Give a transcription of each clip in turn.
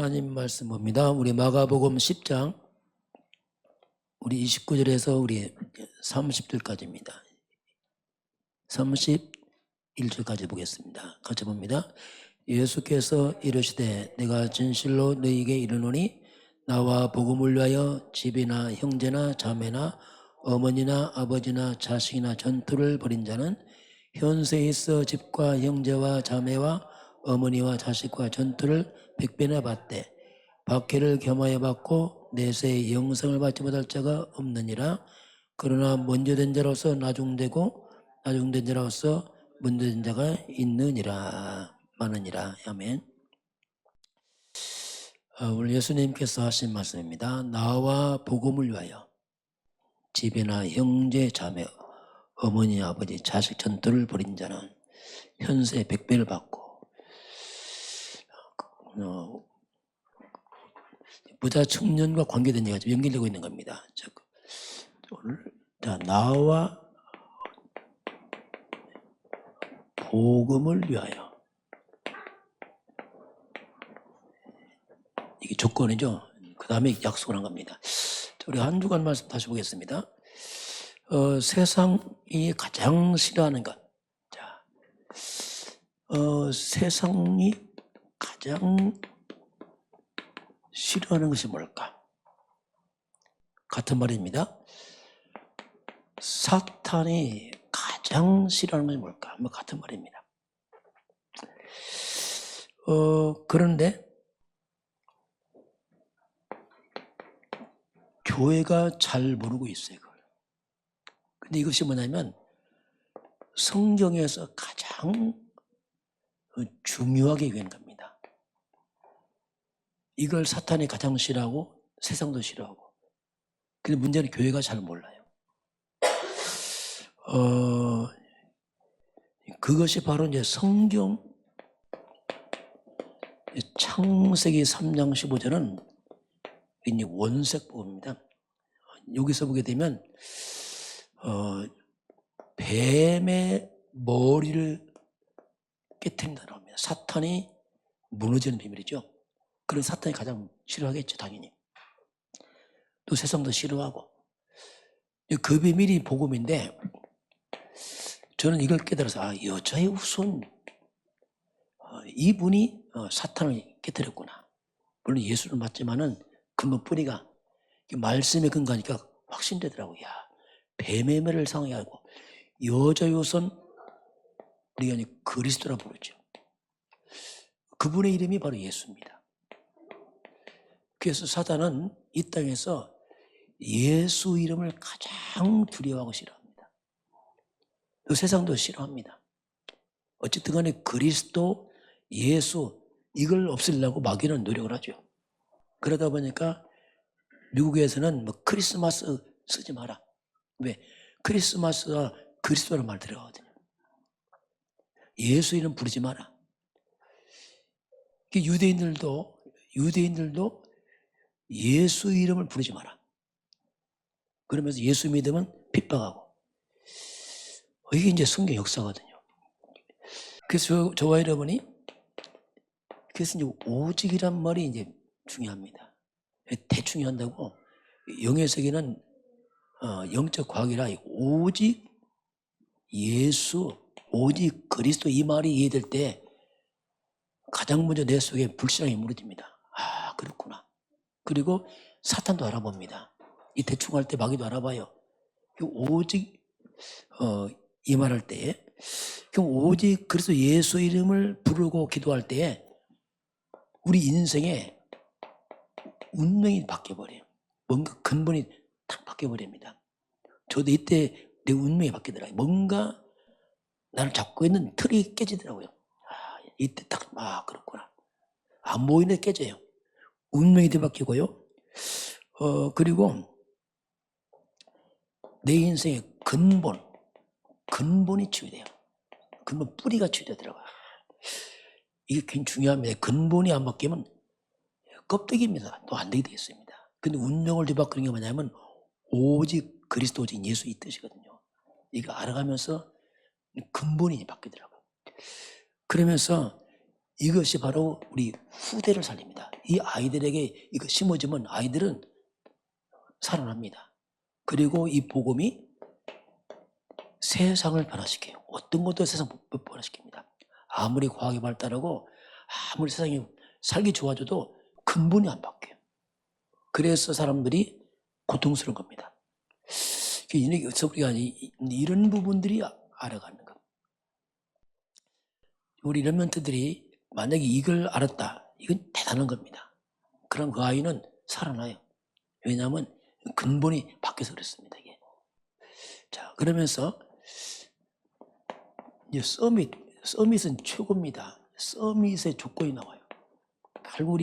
하나님 말씀 봅니다. 우리 마가복음 10장 우리 29절에서 우리 30절까지입니다. 31절까지 보겠습니다. 같이 봅니다. 예수께서 이르시되 내가 진실로 너희에게 이르노니 나와 복음을 위하여 집이나 형제나 자매나 어머니나 아버지나 자식이나 전투를 벌인 자는 현세에 있어 집과 형제와 자매와 어머니와 자식과 전투를 100배나 받되 박해를 겸하여 받고 내세의 영생을 받지 못할 자가 없느니라. 그러나 먼저 된 자로서 나중되고 나중된 자로서 먼저 된 자가 있느니라. 많으니라. 아멘. 오늘 예수님께서 하신 말씀입니다. 나와 복음을 위하여 집이나 형제 자매 어머니 아버지 자식 전투를 벌인 자는 현세 100배를 받고 부자 청년과 관계된 얘기가 좀 연결되고 있는 겁니다. 오늘 나와 복음을 위하여, 이게 조건이죠. 그 다음에 약속을 한 겁니다. 우리 한 주간 말씀 다시 보겠습니다. 세상이 가장 싫어하는 것. 자, 세상이 가장 싫어하는 것이 뭘까? 같은 말입니다. 사탄이 가장 싫어하는 것이 뭘까? 뭐 같은 말입니다. 그런데 교회가 잘 모르고 있어요. 그걸. 근데 이것이 뭐냐면 성경에서 가장 중요하게 얘기하는 겁니다. 이걸 사탄이 가장 싫어하고 세상도 싫어하고. 근데 문제는 교회가 잘 몰라요. 그것이 바로 이제 성경 창세기 3장 15절은 이제 원색 복음입니다. 여기서 보게 되면 뱀의 머리를 깨트린다고 합니다. 사탄이 무너지는 비밀이죠. 그런 사탄이 가장 싫어하겠죠, 당연히. 또 세상도 싫어하고. 그 비밀이 복음인데 저는 이걸 깨달아서 여자의 후손 이분이 사탄을 깨뜨렸구나. 물론 예수는 맞지만은 근본 뿌리가 말씀의 근거니까 확신되더라고요. 뱀의 매를 상하게 하고 여자의 후손 우리가 그리스도라 부르죠. 그분의 이름이 바로 예수입니다. 그래서 사탄은 이 땅에서 예수 이름을 가장 두려워하고 싫어합니다. 또 세상도 싫어합니다. 어쨌든 간에 그리스도, 예수 이걸 없애려고 마귀는 노력을 하죠. 그러다 보니까 미국에서는 뭐 크리스마스 쓰지 마라. 왜? 크리스마스가 그리스도라는 말 들어가거든요. 예수 이름 부르지 마라. 유대인들도 예수 이름을 부르지 마라. 그러면서 예수 믿으면 핍박하고. 이게 이제 성경 역사거든요. 그래서 저와 여러분이 그래서 이제 오직이란 말이 이제 중요합니다. 대충 한다고 영의 세계는 영적 과학이라 오직 예수, 오직 그리스도 이 말이 이해될 때 가장 먼저 내 속에 불신앙이 무너집니다. 그렇구나. 그리고 사탄도 알아봅니다. 이 대충 할 때 마귀도 알아봐요. 오직 이 말할 때에 오직 그리스도 예수 이름을 부르고 기도할 때에 우리 인생에 운명이 바뀌어버려요. 뭔가 근본이 탁 바뀌어버립니다. 저도 이때 내 운명이 바뀌더라고요. 뭔가 나를 잡고 있는 틀이 깨지더라고요. 이때 딱 그렇구나. 안 보이는데 깨져요. 운명이 뒤바뀌고요. 그리고 내 인생의 근본이 치유돼요. 근본 뿌리가 치유되더라고요. 이게 굉장히 중요합니다. 근본이 안 바뀌면 껍데기입니다. 또 안 되게 되어 있습니다. 근데 운명을 뒤바꾸는 게 뭐냐면 오직 그리스도 오직 예수 이 뜻이거든요. 이거 알아가면서 근본이 바뀌더라고요. 그러면서 이것이 바로 우리 후대를 살립니다. 이 아이들에게 이거 심어주면 아이들은 살아납니다. 그리고 이 복음이 세상을 변화시켜요. 어떤 것도 세상 변화시킵니다. 아무리 과학이 발달하고 아무리 세상이 살기 좋아져도 근본이 안 바뀌어요. 그래서 사람들이 고통스러운 겁니다. 그래서 우리가 이런 부분들이 알아가는 것. 우리 렘넌트들이 만약에 이걸 알았다, 이건 대단한 겁니다. 그럼 그 아이는 살아나요. 왜냐하면 근본이 바뀌어서 그렇습니다. 이게. 자, 그러면서 이제 서밋은 최고입니다. 서밋의 조건이 나와요. 결국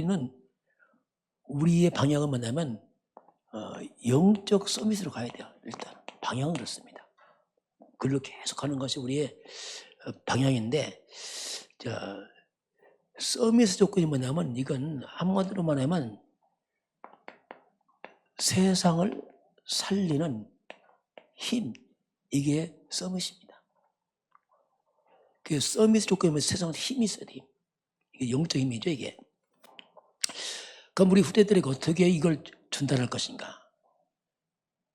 우리의 방향은 뭐냐면 영적 서밋으로 가야 돼요. 일단 방향은 그렇습니다. 그걸로 계속 가는 것이 우리의 방향인데, 서밋의 조건이 뭐냐면 이건 한마디로 말하면 세상을 살리는 힘, 이게 서밋입니다. 그 서밋의 조건이면 세상에 힘이 있어야 돼요. 이게 영적 힘이죠, 이게. 그럼 우리 후대들에게 어떻게 이걸 전달할 것인가?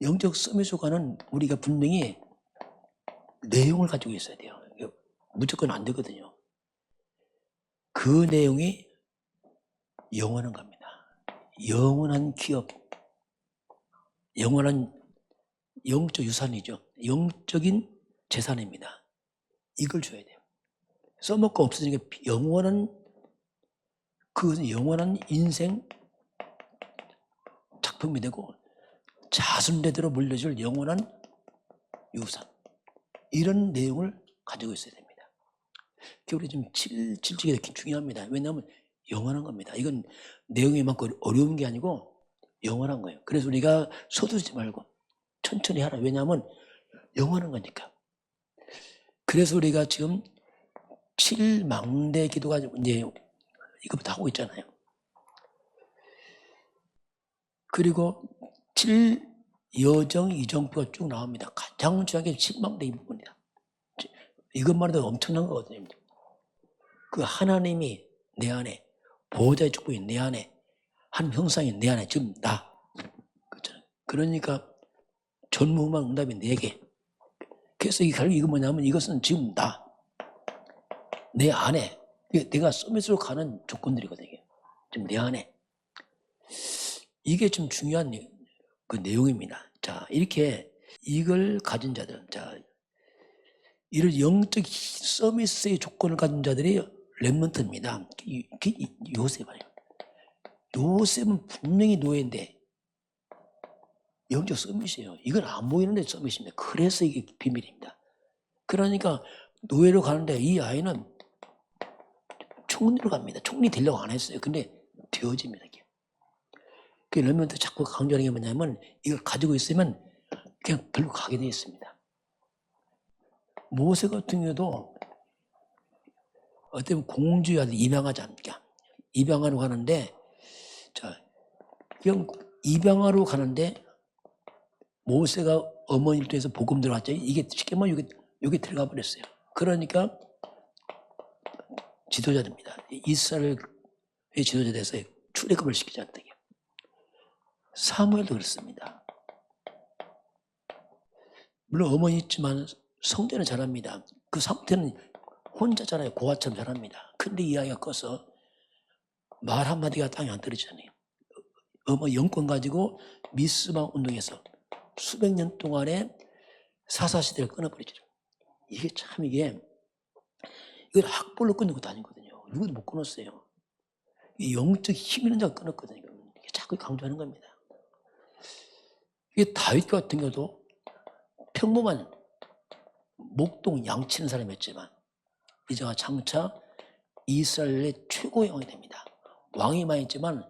영적 서밋 조건은 우리가 분명히 내용을 가지고 있어야 돼요. 무조건 안 되거든요. 그 내용이 영원한 겁니다. 영원한 기업, 영원한 영적 유산이죠. 영적인 재산입니다. 이걸 줘야 돼요. 써먹고 없어지니까 그것은 영원한 인생 작품이 되고 자손대대로 물려줄 영원한 유산, 이런 내용을 가지고 있어야 됩니다. 우리 좀 질적이 중요합니다. 왜냐하면 영원한 겁니다. 이건 내용이 많고 어려운 게 아니고 영원한 거예요. 그래서 우리가 서두르지 말고 천천히 하라. 왜냐하면 영원한 거니까. 그래서 우리가 지금 7망대 기도가 이제 이것부터 하고 있잖아요. 그리고 7여정 이정표가 쭉 나옵니다. 가장 중요한 게 7망대 이 부분이다. 이것만 해도 엄청난 거거든요. 그 하나님이 내 안에, 보호자의 축복이 내 안에, 한 형상이 내 안에, 지금 나. 그렇잖아요. 그러니까 전무후무한 응답이 4개. 그래서 결국 이거 뭐냐면 이것은 지금 내 안에, 내가 서밋으로 가는 조건들이거든요. 지금 내 안에. 이게 좀 중요한 그 내용입니다. 자, 이렇게 이걸 가진 자들, 이런 영적 서밋의 조건을 가진 자들이 렘넌트입니다. 요셉이에요. 요셉은 분명히 노예인데 영적 서밋이에요. 이건 안 보이는데 서밋입니다. 그래서 이게 비밀입니다. 그러니까 노예로 가는데 이 아이는 총리로 갑니다. 총리 되려고 안 했어요. 근데 되어집니다. 그 렘넌트 자꾸 강조하는 게 뭐냐면 이걸 가지고 있으면 그냥 별로 가게 되어 있습니다. 모세 같은 경우도 어떤 공주야 입양하지 않니까 입양하러 가는데 그냥 입양하러 가는데 모세가 어머니를 통해서 복음 들어왔죠. 이게 쉽게 말하면 여기 들어가 버렸어요. 그러니까 지도자입니다. 이스라엘의 지도자 돼서 출애굽을 시키지 않다. 사무엘도 그렇습니다. 물론 어머니 있지만 성전은 잘합니다. 그 상태는 혼자잖아요. 고아처럼 잘합니다. 근데 이 아이가 커서 말 한마디가 땅에 안 떨어지잖아요. 어머 영권 가지고 미스마 운동에서 수백 년 동안의 사사시대를 끊어버리죠. 이걸 학벌로 끊는 것도 아니거든요. 누구도 못 끊었어요. 이 영적 힘 있는 자가 끊었거든요. 이게 자꾸 강조하는 겁니다. 이게 다윗 같은 경우도 평범한 목동 양치는 사람이었지만 이제가 장차 이스라엘의 최고의 왕이 됩니다. 왕이 많이 있지만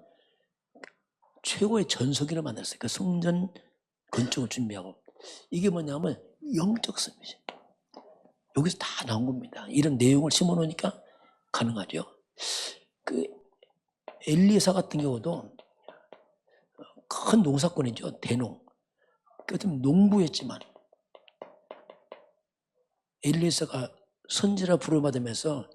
최고의 전성기를 만들었어요. 그 성전 건축을 준비하고. 이게 뭐냐면 영적 서밋이에요. 여기서 다 나온 겁니다. 이런 내용을 심어놓으니까 가능하죠. 그 엘리사 같은 경우도 큰 농사꾼이죠. 대농. 좀 농부였지만 엘리사가 선지라 부름받으면서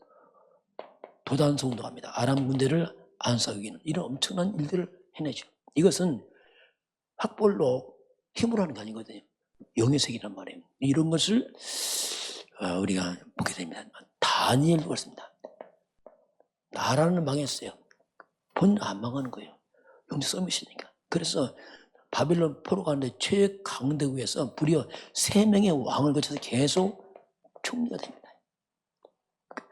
도단 성도 갑니다. 아람 군대를 안싸우기는 이런 엄청난 일들을 해내죠. 이것은 학벌로 힘으로 하는 게 아니거든요. 영의 세계란 말이에요. 이런 것을 우리가 보게 됩니다. 다니엘도 그렇습니다. 나라는 망했어요. 본 안 망하는 거예요. 영적 서밋이니까. 그래서 바빌론 포로 가는데 최강대국에서 무려 3명의 왕을 거쳐서 계속 총리가 됩니다.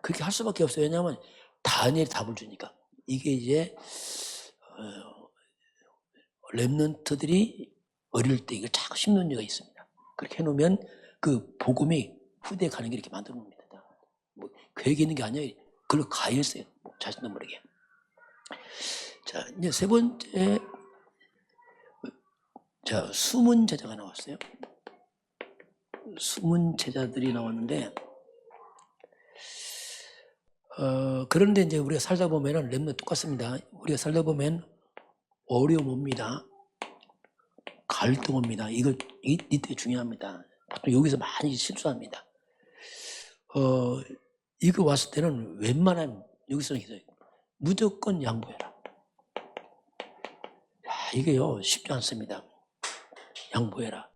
그렇게 할 수밖에 없어요. 왜냐하면 다니엘이 답을 주니까. 이게 이제 렘넌트들이 어릴 때 이걸 자꾸 심는 이유가 있습니다. 그렇게 해놓으면 그 복음이 후대에 가는 게 이렇게 만들어 놓습니다. 뭐 계획이 있는 게 아니에요. 그걸로 가했어요. 자신도 모르게. 자, 이제 세 번째, 자, 숨은 제자가 나왔어요. 숨은 제자들이 나왔는데, 그런데 이제 우리가 살다 보면은 렘넌트 똑같습니다. 우리가 살다 보면 어려움 옵니다. 갈등 옵니다. 이때 중요합니다. 보통 여기서 많이 실수합니다. 이거 왔을 때는 웬만하면 여기서는 기도해요. 무조건 양보해라. 이게요, 쉽지 않습니다. 양보해라.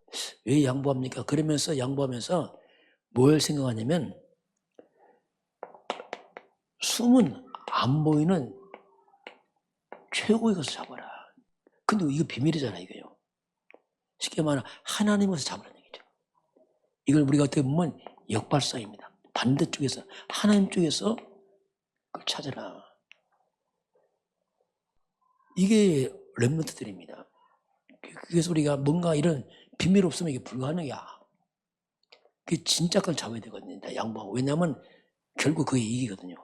왜 양보합니까? 그러면서 양보하면서 뭘 생각하냐면 숨은 안 보이는 최고의 것을 잡아라. 근데 이거 비밀이잖아요, 이거요. 쉽게 말하면 하나님에서 잡으라는 얘기죠. 이걸 우리가 어떻게 보면 역발상입니다. 반대쪽에서, 하나님 쪽에서 그걸 찾아라. 이게 렘넌트들입니다. 그래서 우리가 뭔가 이런 비밀 없으면 이게 불가능이야. 그게 진짜 걸 잡아야 되거든요. 양보하고. 왜냐하면 결국 그게 이기거든요.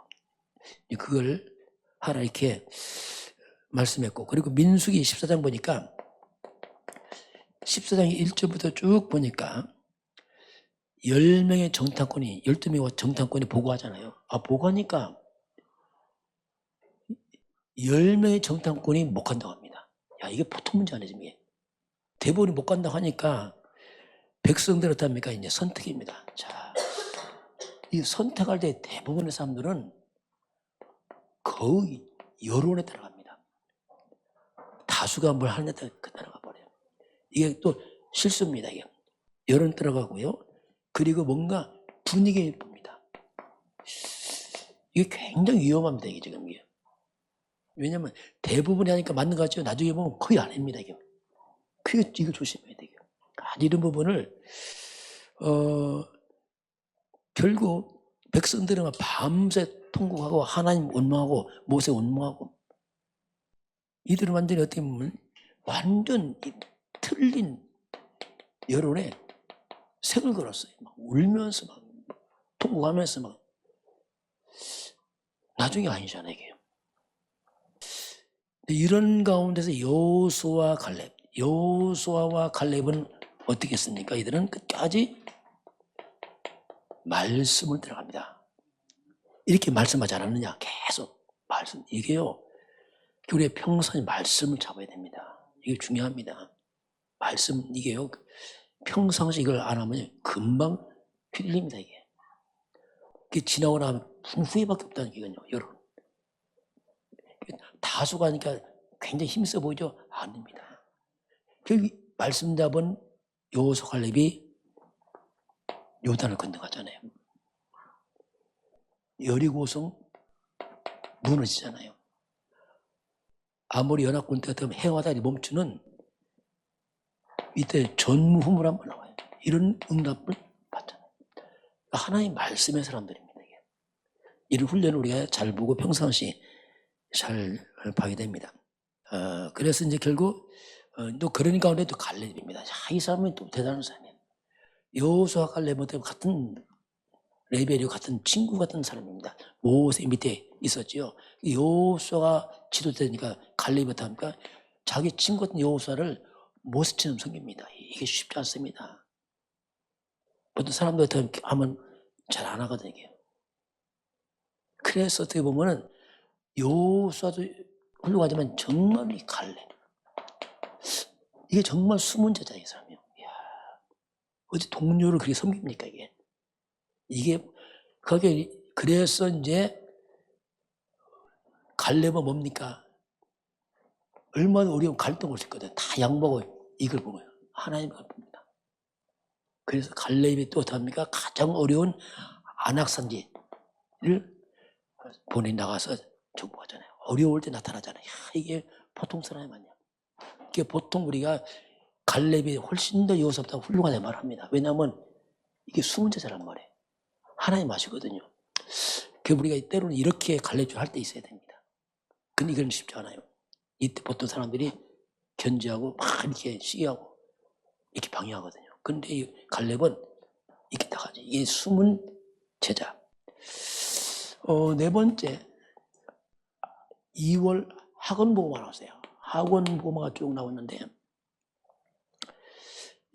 그걸 하라 이렇게 말씀했고, 그리고 민수기 14장 보니까 14장 1절부터 쭉 보니까 10명의 정탐꾼이 12명의 정탐꾼이 보고하잖아요. 보고하니까 10명의 정탐꾼이 못 간다고 합니다. 야, 이게 보통 문제 아니지, 이게. 대부분이 못 간다고 하니까 백성들 어떻습니까? 이제 선택입니다. 자, 이 선택할 때 대부분의 사람들은 거의 여론에 따라갑니다. 다수가 뭘 하느냐에 따라가 버려요. 이게 또 실수입니다. 이게 여론 따라가고요. 그리고 뭔가 분위기를 봅니다. 이게 굉장히 위험합니다. 이게 지금 이게. 왜냐하면 대부분이 하니까 맞는 것 같죠. 나중에 보면 거의 아닙니다. 이게. 이거 조심해야 돼요. 이런 부분을 결국 백성들은 밤새 통곡하고 하나님 원망하고 모세 원망하고 이들은 완전히 어떻게 보면 완전 틀린 여론에 색을 걸었어요. 막 울면서 막 통곡하면서 막 나중에 아니잖아요. 이게. 이런 가운데서 여호수아와 갈렙은 어떻게 했습니까? 이들은 끝까지 말씀을 들어갑니다. 이렇게 말씀하지 않았느냐? 계속 말씀. 이게요, 우리의 평생 말씀을 잡아야 됩니다. 이게 중요합니다. 말씀, 이게요, 평상시 이걸 안 하면 금방 휘둘립니다, 이게. 지나고 나면 후회밖에 없다는 얘기거든요, 여러분. 다수가 하니까 굉장히 힘써 보이죠? 아닙니다. 그 말씀 잡은 여호수아 갈렙이 요단을 건너가잖아요. 여리고성 무너지잖아요. 아무리 연합군 때 같으면 해와다리 멈추는 이때 전무후무로 한번 나와요. 이런 응답을 받잖아요. 하나님 말씀의 사람들입니다. 이게. 이런 훈련을 우리가 잘 보고 평상시 잘 봐야 됩니다. 그래서 이제 결국 또 그런 가운데 또 갈렙입니다. 이 사람은 또 대단한 사람이에요. 여호수아 갈렙은 같은 레벨이고 같은 친구 같은 사람입니다. 모세 밑에 있었지요. 여호수아가 지도되니까 갈렙이 어떡합니까? 자기 친구 같은 여호수아를 모세처럼 섬깁니다. 이게 쉽지 않습니다. 보통 사람들 어떻게 하면 잘 안 하거든요. 이게. 그래서 어떻게 보면은 여호수아도 훌륭하지만 정말 이 갈렙, 이게 정말 숨은 제자의 이 사람이요. 이야, 어디 동료를 그렇게 섬깁니까 이게? 그게 그래서 이제 갈렙은 뭡니까? 얼마나 어려운 갈등을 했거든. 다 양보하고 이걸 보면 하나님을 봅니다. 그래서 갈렙이 또 어떡합니까? 가장 어려운 안악산지를 보내 나가서 정복하잖아요. 어려울 때 나타나잖아요. 야, 이게 보통 사람이 맞냐? 이게 보통 우리가 갈렙이 훨씬 더 여호수아보다 훌륭하다 말합니다. 왜냐하면 이게 숨은 자세란 말이에요. 하나님 아시거든요. 그 우리가 때로는 이렇게 갈렙질 할 때 있어야 됩니다. 근데 이건 쉽지 않아요. 이때 보통 사람들이 견제하고 막 이렇게 시기하고 이렇게 방해하거든요. 근데 이 갈렙은 이렇게 딱 하지. 이게 숨은 제자. 네 번째, 2월 학원 보고가 나왔어요. 학원 보고가 쭉 나왔는데,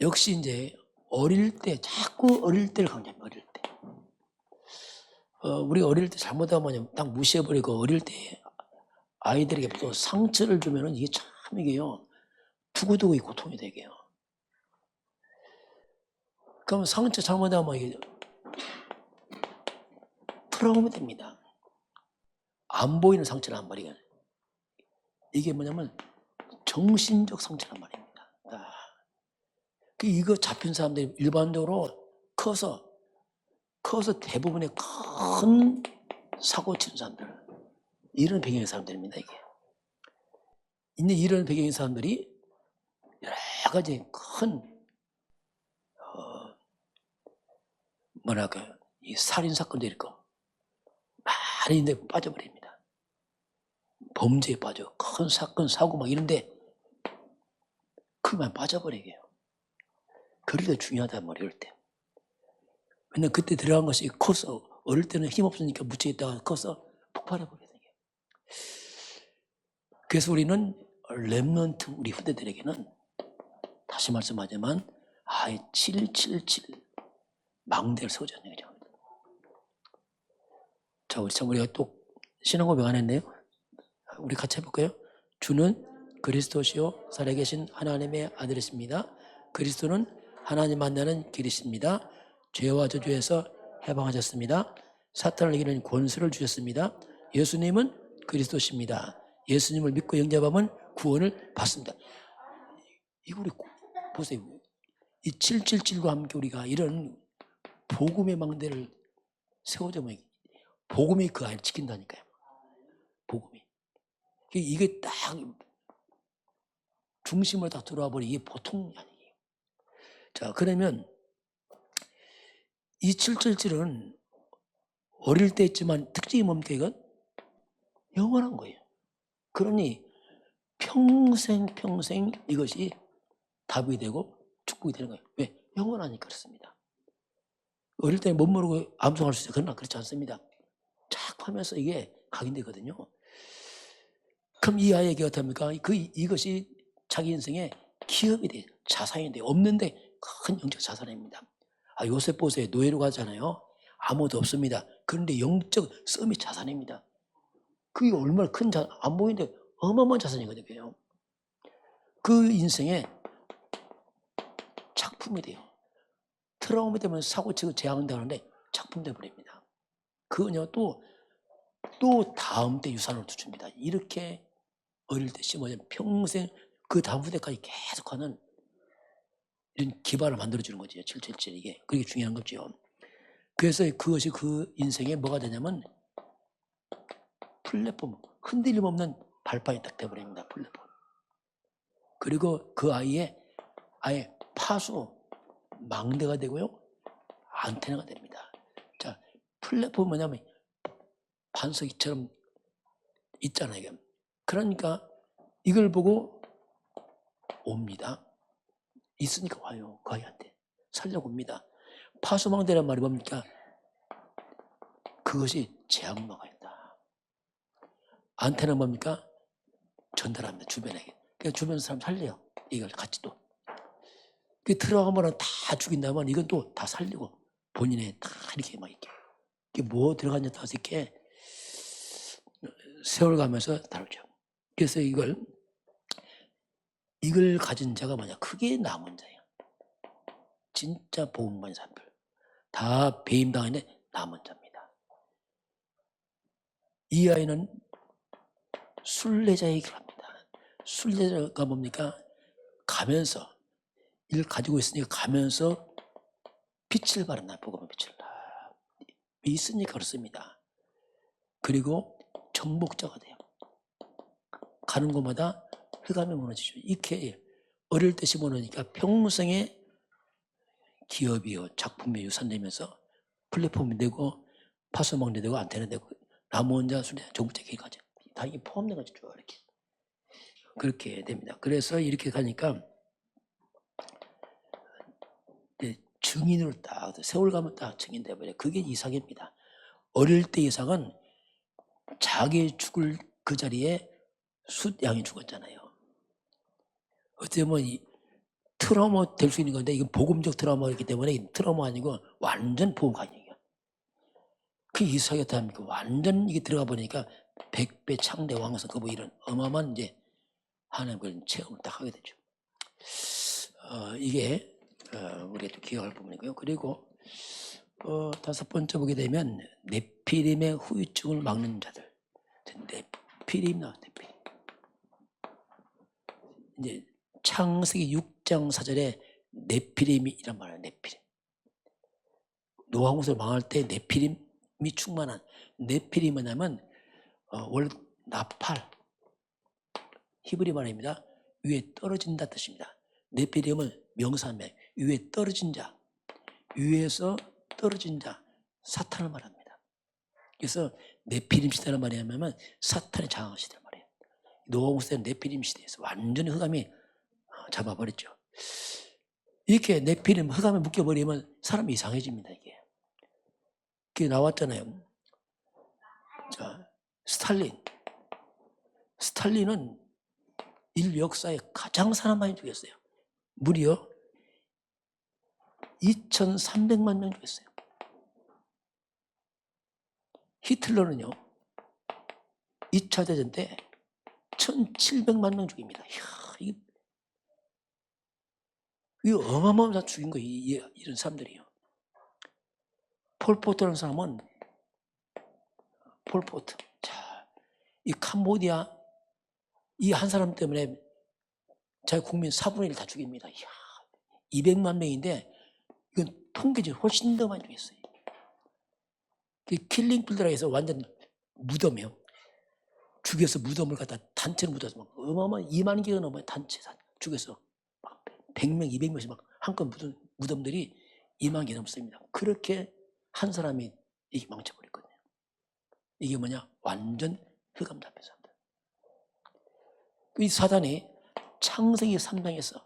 역시 이제 어릴 때, 자꾸 어릴 때를 강조합니다. 어릴 때. 우리가 어릴 때 잘못하면 딱 무시해버리고, 어릴 때 아이들에게 또 상처를 주면은 이게 참 이게요, 두고두고 고통이 되게요. 그럼 상처 잘못하면 이게 트라우마 됩니다. 안 보이는 상처란 말이에요. 이게 뭐냐면 정신적 상처란 말입니다. 이거 잡힌 사람들이 일반적으로 커서 대부분의 큰 사고 치는 사람들, 이런 배경의 사람들입니다. 이게. 근데 이런 배경의 사람들이 여러 가지 큰 뭐랄까 이 살인 사건도 있고 많이 있는데 빠져버립니다. 범죄에 빠져 큰 사건 사고 막 이런데 그만 빠져버리게요. 그럴 때 중요하단 말이에요. 이럴 때. 왜냐면 그때 들어간 것이 커서 어릴 때는 힘없으니까 묻혀있다가 커서 폭발해버리거든요. 그래서 우리는 렘넌트 우리 후대들에게는 다시 말씀하지만 777 망대를 세우자는 얘기죠. 자, 우리가 또 신앙 고백 안 했네요. 우리 같이 해볼까요? 주는 그리스도시요 살아계신 하나님의 아들이십니다. 그리스도는 하나님 만나는 길이십니다. 죄와 저주에서 해방하셨습니다. 사탄을 이기는 권세를 주셨습니다. 예수님은 그리스도십니다. 예수님을 믿고 영접하면 구원을 받습니다. 이거 우리 보세요. 이 777과 함께 우리가 이런 복음의 망대를 세우자면 복음이 그 안을 지킨다니까요. 복음이. 이게 딱 중심을 딱 들어와 버리 이게 보통이 아니에요. 자, 그러면 이 777은 어릴 때 있지만 특징이 뭡니까? 이건 영원한 거예요. 그러니 평생 이것이 답이 되고 축복이 되는 거예요. 왜? 영원하니까 그렇습니다. 어릴 때는 못 모르고 암송할 수 있어요. 그러나 그렇지 않습니다. 쫙 하면서 이게 각인되거든요. 그럼 이 아이에게 어떻습니까? 이것이 자기 인생의 기업이 돼요. 자산이 돼요. 없는데 큰 영적 자산입니다. 요셉 보세요. 노예로 가잖아요. 아무도 없습니다. 그런데 영적 썸이 자산입니다. 그게 얼마나 큰 자산, 안 보이는데 어마어마한 자산이거든요. 그 인생의 작품이 돼요. 트라우마 때문에 사고치고 재앙당하는데 작품 되어버립니다. 그거는요 또 다음 때 유산을 줍니다. 이렇게 어릴 때 심어진 평생 그 다음 후대까지 계속하는 이런 기반을 만들어주는 거죠. 777 이게. 그게 중요한 거죠. 그래서 그것이 그 인생에 뭐가 되냐면 플랫폼, 흔들림 없는 발판이 딱 돼버립니다. 플랫폼. 그리고 그 아이의 아예 파수, 망대가 되고요. 안테나가 됩니다. 자, 플랫폼은 뭐냐면 반석이처럼 있잖아요. 그러니까 이걸 보고 옵니다. 있으니까 와요. 그 아이한테. 살려고 옵니다. 파수망대란 말이 뭡니까? 그것이 재앙망이다. 안테나는 뭡니까? 전달합니다. 주변에게. 그러니까 주변 사람 살려요. 이걸 같이 또. 그 트라우마는 다 죽인다면 이건 또 다 살리고 본인의 다 이렇게 막 이렇게. 이게 뭐 들어갔냐 따라서 이렇게 세월 가면서 다루죠. 그래서 이걸 가진 자가 뭐냐? 크게 남은 자예요. 진짜 복음 받은 사람들. 다 배임당했는데 남은 자입니다. 이 아이는 순례자 얘기를 합니다. 순례자가 뭡니까? 가면서 이를 가지고 있으니까 가면서 빛을 발한다. 복음의 빛을. 있으니까 그렇습니다. 그리고 정복자가 돼요. 가는 곳마다 흑암이 무너지죠. 이렇게 어릴 때 심어놓으니까 평생에 기업이요, 작품이 유산되면서 플랫폼이 되고 파수망대 되고 안테나 되고 나무 원자 순례 정복자 길까지 다 이게 포함된 거죠. 이렇게 그렇게 됩니다. 그래서 이렇게 가니까 증인으로 딱 세월 가면 딱 증인돼 버려. 그게 이상입니다. 어릴 때 이상은 자기 죽을 그 자리에 숫양이 죽었잖아요. 어떻게 보면 이 트라우마 될 수 있는 건데 이건 복음적 트라우마이기 때문에 트라우마 아니고 완전 보호관이에요. 그 이삭이 합니까? 완전 이게 들어가 보니까 백배 창대 왕성 그 뭐 이런 어마어마한 이제 하나님 그런 체험을 딱 하게 되죠. 이게 우리가 또 기억할 부분이고요. 그리고 다섯 번째 보게 되면 네피림의 후유증을 막는 자들. 네피림 나와 네피림. 이제 창세기 6장 4절에 네피림이란 말이에요. 네피림. 노아홍수를 망할 때 네피림이 충만한 네피림이 뭐냐면 원래 나팔 히브리 말입니다. 위에 떨어진다 뜻입니다. 네피림은 명사면 위에 떨어진 자, 위에서 떨어진 자, 사탄을 말합니다. 그래서 네피림 시대란 말이 하면 사탄의 장악 시대란 말이에요. 노아홍수 때는 네피림 시대에서 완전히 흑암이 잡아버렸죠. 이렇게 네피림 흑암에 묶여버리면 사람이 이상해집니다. 이게 나왔잖아요. 자, 스탈린은 인류 역사에 가장 사람 많이 죽였어요. 무려 2,300만 명 죽였어요. 히틀러는요 2차 대전 때 1,700만 명 죽입니다. 이야, 이게 어마어마한 죽인 거예요. 이런 사람들이요. 폴포트라는 사람은 폴포트. 자, 이 캄보디아 이 한 사람 때문에 자기 국민 4분의 1 다 죽입니다. 이야, 200만 명인데 이건 통계지 훨씬 더 많이 죽였어요. 킬링필드라 해서 완전 무덤이요. 죽여서 무덤을 갖다 단체로 묻어서 막 어마어마한 2만 개가 넘어요. 단체 죽여서 막 100명, 200명씩 막 한건 무덤들이 2만 개 넘습니다. 그렇게 한 사람이 이게 망쳐버렸거든요. 이게 뭐냐? 완전 흑암 잡힌 사람들. 이 사단이 창세기 3장에서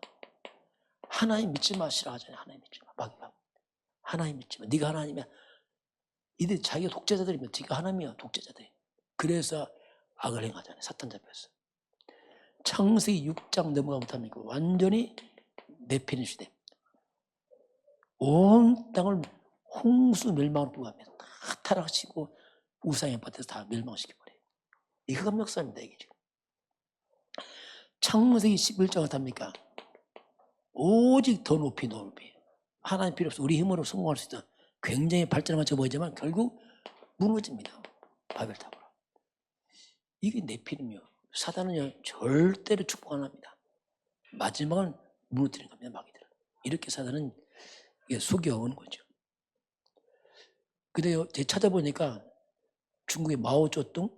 하나님 믿지 마시라 하잖아요. 하나님 믿지 마. 막 하나님 믿지 마. 네가 하나님이야. 이들 자기가 독재자들이면 네가 하나님이야. 독재자들이. 그래서 악을 행하잖아요. 사탄 잡혔어. 창세기 6장 넘어가면 합니까? 완전히 네피림 시대. 온 땅을 홍수 멸망으로 부합니다. 다 타락시키고 우상의 밭에서 다 멸망시켜버려요. 이 흑암 역사입니다. 이게 지금. 창세기 11장은 합니까? 오직 더 높이. 하나님 필요 없어. 우리 힘으로 성공할 수 있다. 굉장히 발전한 것처럼 보이지만 결국 무너집니다. 바벨탑으로. 이게 네피림이요. 사단은요 절대로 축복 안 합니다. 마지막은 무너뜨리는 겁니다. 마귀들은. 이렇게 사단은 속여오는 거죠. 근데요, 제가 찾아보니까 중국의 마오쩌둥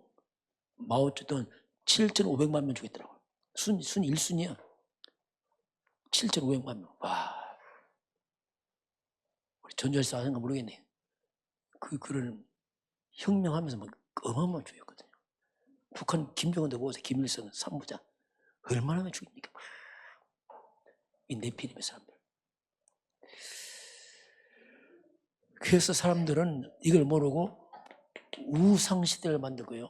7,500만 명 죽였더라고요. 순 1순위야. 7,500만 명. 와. 우리 전절사 하는가 모르겠네요. 그를 혁명하면서 막 어마어마하게 죽였거든요. 북한 김정은도 보세요. 김일성 3부자. 얼마나 많이 죽입니까? 이 네피림의 사람들. 그래서 사람들은 이걸 모르고 우상시대를 만들고요.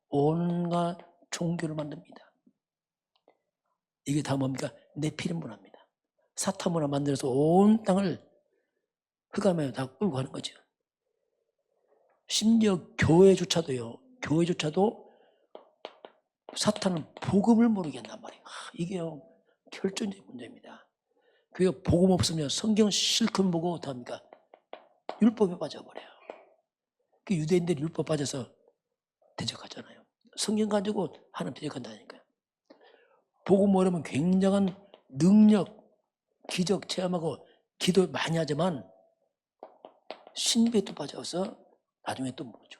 온갖 종교를 만듭니다. 이게 다 뭡니까? 네피림 문화입니다. 사탄 문화 만들어서 온 땅을 흑암에 다 끌고 가는 거죠. 심지어 교회조차도 사탄은 복음을 모르게 한단 말이에요. 이게요 결정적인 문제입니다. 그게 복음 없으면 성경 실컷 보고 어떡합니까? 율법에 빠져버려요. 그 유대인들이 율법 빠져서 대적하잖아요. 성경 가지고 하나님 대적한다니까요. 복음 모르면 굉장한 능력, 기적 체험하고 기도 많이 하지만 신비에 또 빠져서 나중에 또 모르죠.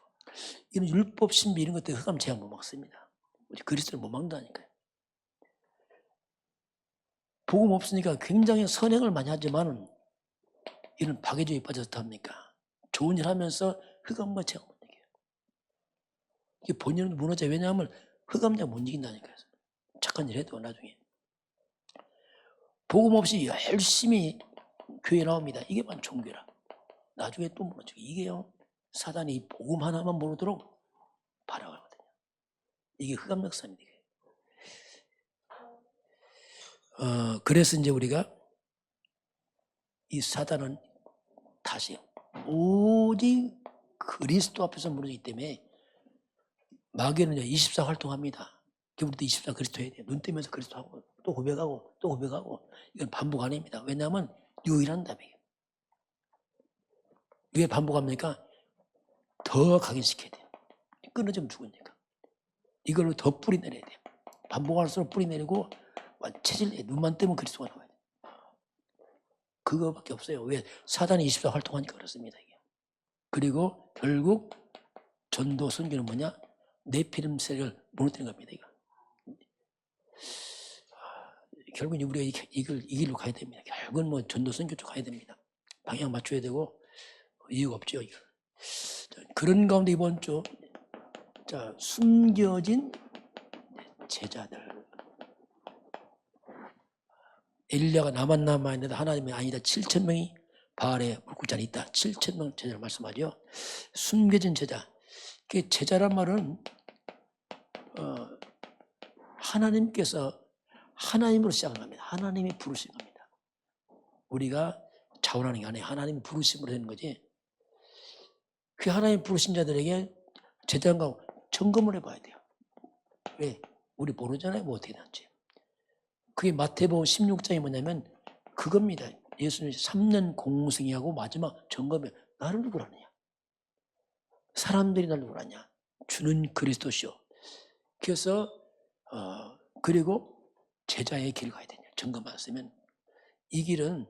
이런 율법, 신비 이런 것들 흑암 제한 못 막습니다. 우리 그리스도를 못 막는다니까요. 복음 없으니까 굉장히 선행을 많이 하지만 이런 박애주의에 빠져서 합니까? 좋은 일 하면서 흑암과 제한 못 이겨요. 이게 본인은 무너져요. 왜냐하면 흑암자 못 이긴다니까요. 착한 일 해도 나중에. 복음 없이 열심히 교회 나옵니다. 이게만 종교라. 나중에 또 무너지고. 이게요. 사단이 복음 하나만 모르도록 바라거든요. 이게 흑암 역사입니다. 그래서 이제 우리가 이 사단은 다시 오직 그리스도 앞에서 무너지기 때문에 마귀는 24 활동합니다. 우리도 24 그리스도 해야 돼요. 눈 뜨면서 그리스도 하고 또 고백하고 또 고백하고 이건 반복 아닙니다. 왜냐하면 유일한다며. 왜 반복합니까? 더 각인시켜야 돼요. 끊어지면 죽으니까. 이걸로 더 뿌리 내려야 돼요. 반복할수록 뿌리 내리고 체질내 눈만 뜨면 그리스도가 나와야 돼요. 그거밖에 없어요. 왜? 사단이 24 활동하니까 그렇습니다. 이게. 그리고 결국 전도 선교는 뭐냐? 네피림 세력을 무너뜨리는 겁니다. 이거. 결국은 우리가 이 길로 가야 됩니다. 결국은 뭐 전도 선교 쪽 가야 됩니다. 방향 맞춰야 되고 이유가 없죠. 이거. 그런 가운데 이번 주 숨겨진 제자들. 엘리야가 남았는데 하나님이 아니다. 7,000명이 바알의 물고기 자리에 있다. 7,000명 제자를 말씀하죠. 숨겨진 제자. 그 제자란 말은 하나님께서 하나님으로 시작을 합니다. 하나님이 부르신 겁니다. 우리가 자원하는 게 아니에요. 하나님이 부르심으로 되는 거지. 그 하나님 부르신 자들에게 제자가 점검을 해봐야 돼요. 왜? 우리 모르잖아요. 뭐 어떻게 되는지. 그게 마태복음 16장이 뭐냐면 그겁니다. 예수님이 3년 공생애하고 마지막 점검에 나를 누구로 하느냐. 사람들이 나를 누구로 하냐. 주는 그리스도시오. 그래서 그리고 제자의 길을 가야 되냐. 점검받았으면 이 길은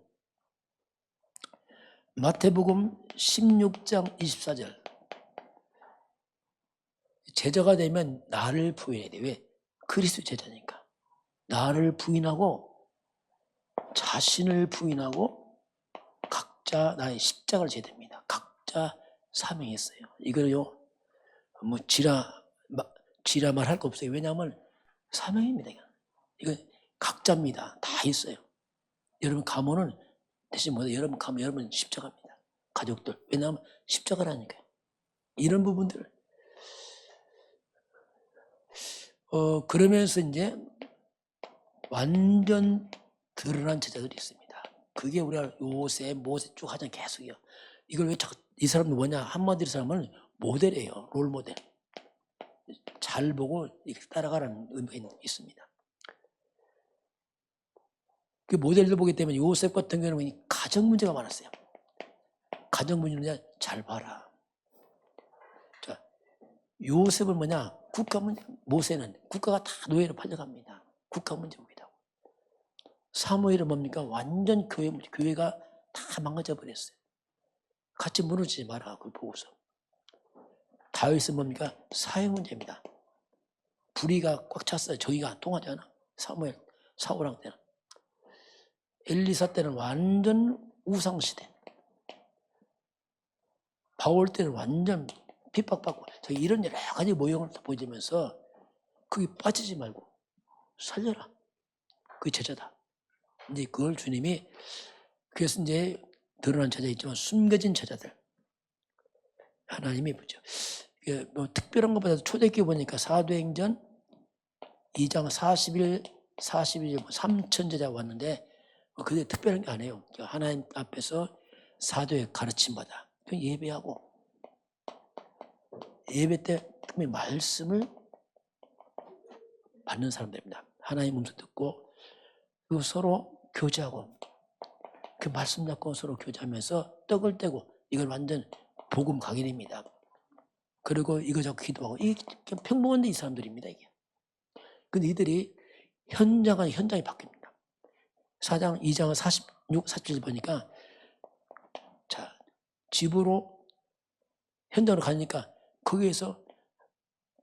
마태복음 16장 24절 제자가 되면 나를 부인해야 돼. 왜? 그리스도 제자니까. 나를 부인하고 자신을 부인하고 각자 나의 십자가를 져야 됩니다. 각자 사명했어요. 이거요 뭐 지라 말할 거 없어요. 왜냐하면 사명입니다. 이거 각자입니다. 다 있어요. 여러분 가문은 대신 뭐냐? 여러분 가문 여러분 십자가입니다. 가족들 왜냐하면 십자가라니까요. 이런 부분들 그러면서 이제 완전 드러난 제자들이 있습니다. 그게 우리가 요셉, 모세 쭉 하잖아요. 계속이요. 이걸 왜 이 사람은 뭐냐? 한마디로 사람은 모델이에요. 롤 모델. 잘 보고 이렇게 따라가라는 의미가 있습니다. 그 모델들 보기 때문에 요셉 같은 경우는 가정 문제가 많았어요. 가정 문제는 잘 봐라. 자, 요셉은 뭐냐? 국가 문제, 모세는 국가가 다 노예로 팔려갑니다. 국가 문제 보기도 하고. 사무엘은 뭡니까? 완전 교회 문제, 교회가 다 망가져 버렸어요. 같이 무너지지 마라. 그걸 보고서. 다윗은 뭡니까? 사회 문제입니다. 불의가 꽉 찼어요. 저기가 통하지 않아. 사무엘, 사울왕 때는. 엘리사 때는 완전 우상시대. 바울 때는 완전 핍박받고 이런 여러 가지 모형을 보여주면서 그게 빠지지 말고 살려라. 그게 제자다. 이제 그걸 주님이 그래서 이제 드러난 제자 있지만 숨겨진 제자들 하나님이 보죠. 뭐 특별한 것보다 초대교회 보니까 사도행전 2장 41절 3천 제자가 왔는데 그게 특별한 게 아니에요. 하나님 앞에서 사도의 가르침 받아 예배하고 예배 때 특별히 말씀을 받는 사람들입니다. 하나님 음성 듣고 그리고 서로 교제하고 그 말씀 잡고 서로 교제하면서 떡을 떼고 이걸 완전 복음 강인입니다. 그리고 이거 자꾸 기도하고 이게 평범한데 이 사람들입니다 이게. 근데 이들이 현장이 바뀝니다. 4장 2장 46, 47 보니까 자 집으로 현장으로 가니까 거기에서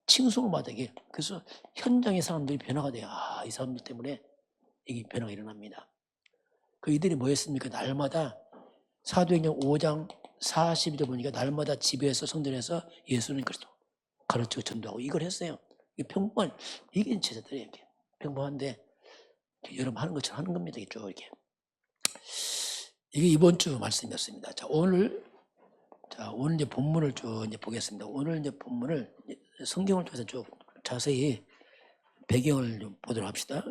칭송을 받게. 그래서 현장의 사람들이 변화가 돼요. 이 사람들 때문에 이게 변화가 일어납니다. 이들이 뭐 했습니까? 날마다 사도행전 5장 40절 보니까 날마다 집에서 성전에서 예수님 그리스도 가르치고 전도하고 이걸 했어요. 이게 제자들이에요. 이렇게 평범한데 여러분 하는 것처럼 하는 겁니다. 쭉 이렇게. 이게 이번 주 말씀이었습니다. 오늘 이제 본문을 쭉 이제 보겠습니다. 오늘 이제 본문을 성경을 통해서 쭉 자세히 배경을 좀 보도록 합시다.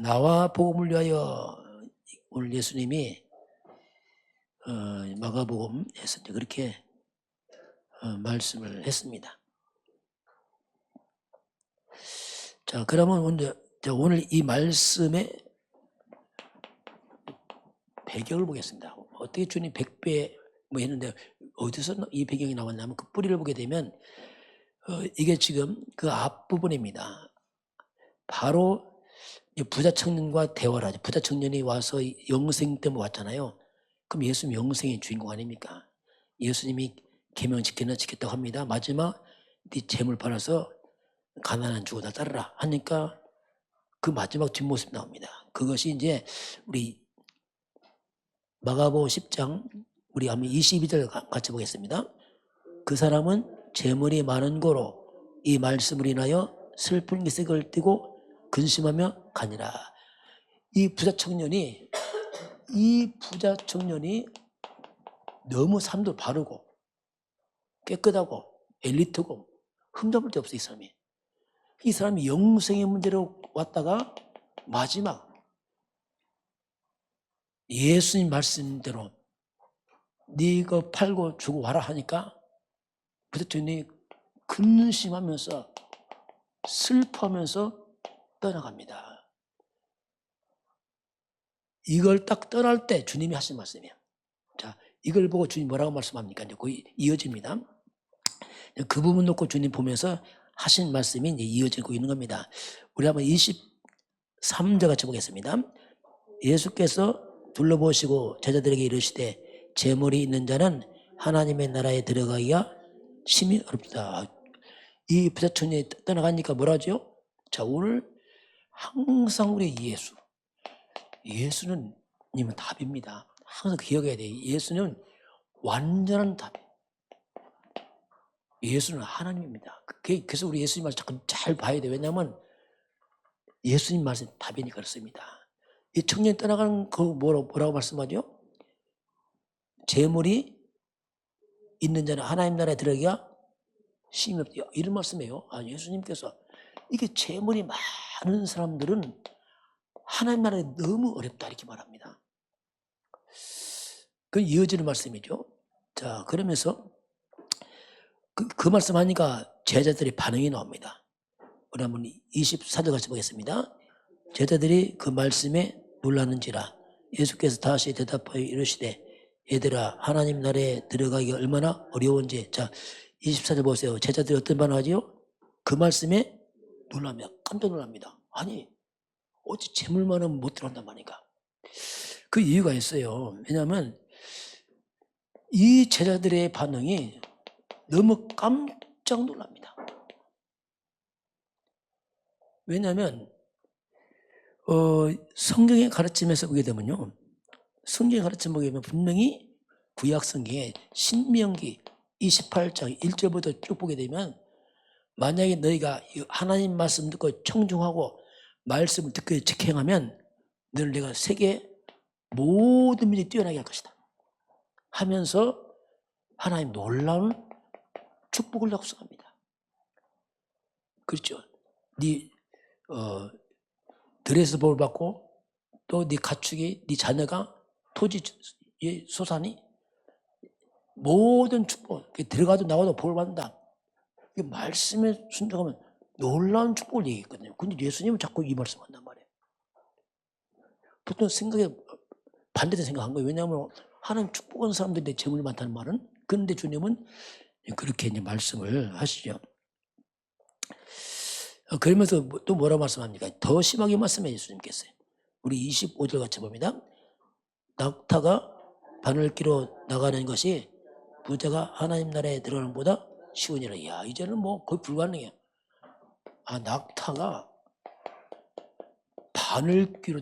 나와 복음을 위하여 오늘 예수님이 마가복음에서 이제 그렇게 말씀을 했습니다. 그러면 오늘 이 말씀의 배경을 보겠습니다. 어떻게 주님 100배 뭐 했는데 어디서 이 배경이 나왔냐면 그 뿌리를 보게 되면 이게 지금 그 앞부분입니다. 바로 부자 청년과 대화를 하죠. 부자 청년이 와서 영생 때문에 왔잖아요. 그럼 예수님 영생의 주인공 아닙니까? 예수님이 계명 지켰다고 합니다. 마지막 네 재물 팔아서 가난한 주고 다 따르라 하니까 그 마지막 뒷모습 나옵니다. 그것이 이제 우리 마가복음 10장 우리 한번 22절 같이 보겠습니다. 그 사람은 재물이 많은 고로 이 말씀을 인하여 슬픈 기색을 띠고 근심하며 가니라. 이 부자 청년이 너무 삶도 바르고 깨끗하고 엘리트고 흠잡을 데 없어. 이 사람이 영생의 문제로 왔다가 마지막 예수님 말씀대로 네가 팔고 주고 와라 하니까 부자 청년이 근심하면서 슬퍼하면서 떠나갑니다. 이걸 딱 떠날 때 주님이 하신 말씀이에요. 이걸 보고 주님 뭐라고 말씀합니까? 이제 거의 이어집니다. 그 부분 놓고 주님 보면서 하신 말씀이 이제 이어지고 있는 겁니다. 우리 한번 23절 같이 보겠습니다. 예수께서 둘러보시고 제자들에게 이르시되 재물이 있는 자는 하나님의 나라에 들어가기가 심히 어렵다. 이 부자 청년이 떠나가니까 뭐라 하죠? 오늘 항상 우리 예수는 님은 답입니다. 항상 기억해야 돼요. 예수는 완전한 답이에요. 예수는 하나님입니다. 그래서 우리 예수님 말씀 자꾸 잘 봐야 돼요. 왜냐하면 예수님 말씀 답이니까 그렇습니다. 이 청년이 떠나가는 거 뭐라고 말씀하죠? 재물이 있는 자는 하나님 나라에 들어가기가 심히 없다. 이런 말씀이에요. 예수님께서 이게 재물이 많은 사람들은 하나님 나라에 너무 어렵다 이렇게 말합니다. 그 이어지는 말씀이죠. 그러면서 그 말씀하니까 제자들의 반응이 나옵니다. 우리 한번 24절 같이 보겠습니다. 제자들이 그 말씀에 놀라는지라 예수께서 다시 대답하여 이르시되 얘들아 하나님 나라에 들어가기가 얼마나 어려운지. 24절 보세요. 제자들이 어떤 반응하지요? 그 말씀에 놀랍니다. 깜짝 놀랍니다. 아니 어찌 재물 많으면 못 들어간단 말인가. 그 이유가 있어요. 왜냐하면 이 제자들의 반응이 너무 깜짝 놀랍니다. 왜냐하면 성경의 가르침에서 보게 되면요. 성경의 가르침 보게 되면 분명히 구약 성경에 신명기 28장 1절부터 쭉 보게 되면 만약에 너희가 하나님 말씀 듣고 청중하고 말씀을 듣고 직행하면 너를 내가 세계 모든 민족이 뛰어나게 할 것이다 하면서 하나님 놀라운 축복을 약속합니다. 그렇죠. 네 들에서 복을 받고 또 네 가축이 네 자녀가 토지의 소산이 모든 축복 들어가도 나와도 복을 받는다. 이 말씀에 순종하면 놀라운 축복을 얘기했거든요. 근데 예수님은 자꾸 이 말씀 한단 말이에요. 보통 생각에 반대된 생각한 거예요. 왜냐하면 하나님 축복한 사람들이 재물이 많다는 말은. 그런데 주님은 그렇게 이제 말씀을 하시죠. 그러면서 또 뭐라 말씀합니까? 더 심하게 말씀해 예수님께서. 우리 25절 같이 봅니다. 낙타가 바늘기로 나가는 것이 부자가 하나님 나라에 들어가는 것보다 쉬우니라. 야, 이제는 뭐 거의 불가능해요. 낙타가 바늘기로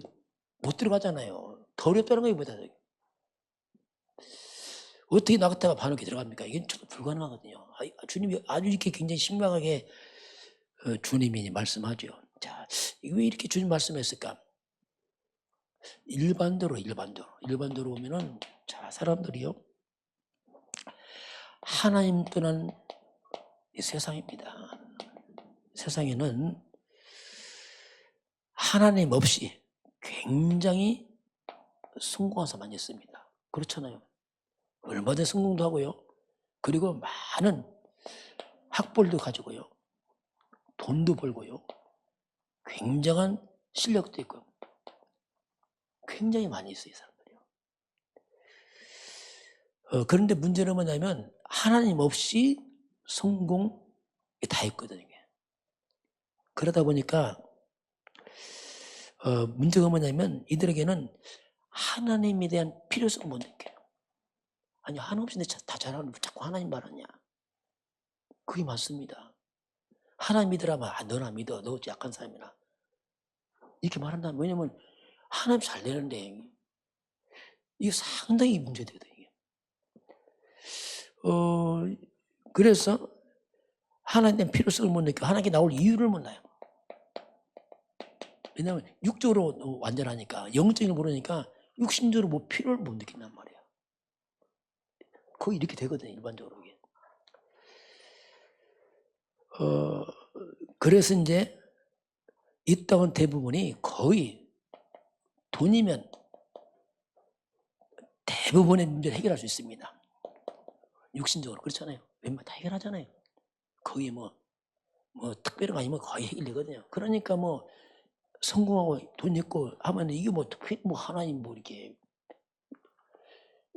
못 들어가잖아요. 더 어렵다는 거예요, 보다. 어떻게 낙타가 바늘기 들어갑니까? 이게 좀 불가능하거든요. 주님이 아주 이렇게 굉장히 신명하게 주님이 말씀하죠. 자, 왜 이렇게 주님 말씀했을까? 일반적으로 보면은, 자, 사람들이요, 하나님 떠난 이 세상입니다. 세상에는 하나님 없이 굉장히 성공한 사람만 있습니다. 그렇잖아요. 얼마든 성공도 하고요. 그리고 많은 학벌도 가지고요. 돈도 벌고요. 굉장한 실력도 있고 굉장히 많이 있어요, 이 사람들이요. 그런데 문제는 뭐냐면 하나님 없이 성공이 다 있거든요. 그러다 보니까 문제가 뭐냐면 이들에게는 하나님에 대한 필요성을 못 느껴요. 아니, 하나님 없이 다 잘하는데 자꾸 하나님 말하냐. 그게 맞습니다. 하나님 믿으라면 너나 믿어. 너 약한 사람이라. 이렇게 말한다면, 왜냐면 하나님 잘 되는데 이게 상당히 문제되거든요. 그래서 하나님에 대한 필요성을 못 느끼고 하나님께 나올 이유를 몰라요. 왜냐하면 육적으로 완전하니까, 영적으로 모르니까 육신적으로 뭐 필요를 못 느낀단 말이에요. 거의 이렇게 되거든요, 일반적으로. 그래서 이제 이 땅은 대부분이 거의 돈이면 대부분의 문제를 해결할 수 있습니다. 육신적으로 그렇잖아요. 웬만하면 다 해결하잖아요. 거의 뭐 특별한 거 아니면 거의 해결되거든요. 그러니까 뭐 성공하고 돈 있고 하면 이게 뭐 특별히 뭐 하나님 뭐 이렇게.